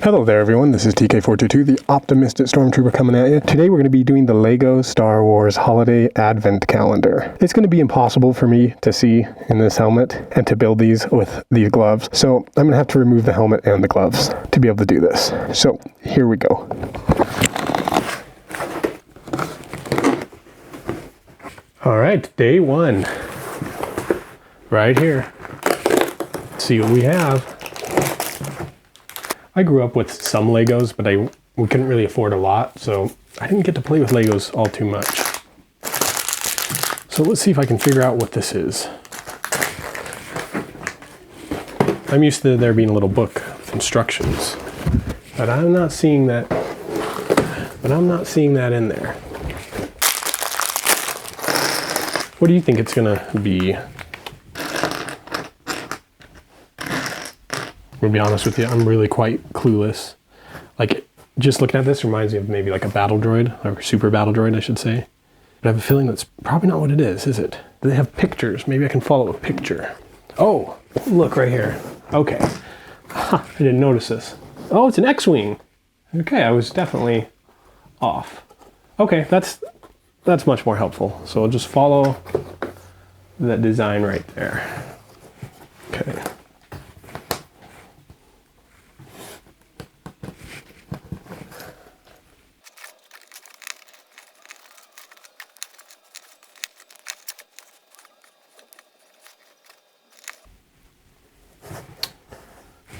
Hello there everyone, this is TK422, the Optimissed-It Stormtrooper coming at you. Today we're going to be doing the LEGO Star Wars Holiday Advent Calendar. It's going to be impossible for me to see in this helmet and to build these with these gloves, so I'm going to have to remove the helmet and the gloves to be able to do this. So here we go. Alright, day one. Right here. Let's see what we have. I grew up with some Legos, but we couldn't really afford a lot, so I didn't get to play with Legos all too much. So let's see if I can figure out what this is. I'm used to there being a little book with instructions, but I'm not seeing that. In there. What do you think it's gonna be? To be honest with you, I'm really quite clueless. Like, just looking at this reminds me of maybe like a battle droid, or super battle droid, I should say. But I have a feeling that's probably not what it is it? Do they have pictures? Maybe I can follow a picture. Oh, look right here. Okay. Huh, I didn't notice this. Oh, it's an X-Wing. Okay, I was definitely off. Okay, that's much more helpful. So I'll just follow that design right there. Okay.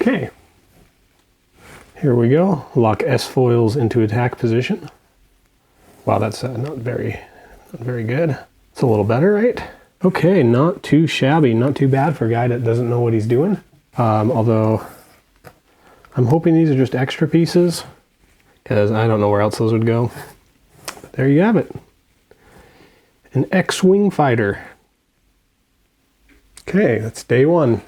Okay, here we go. Lock S foils into attack position. Wow, that's not very good. It's a little better, right? Okay, not too shabby, not too bad for a guy that doesn't know what he's doing. Although, I'm hoping these are just extra pieces, because I don't know where else those would go. But there you have it. An X-Wing fighter. Okay, that's day one.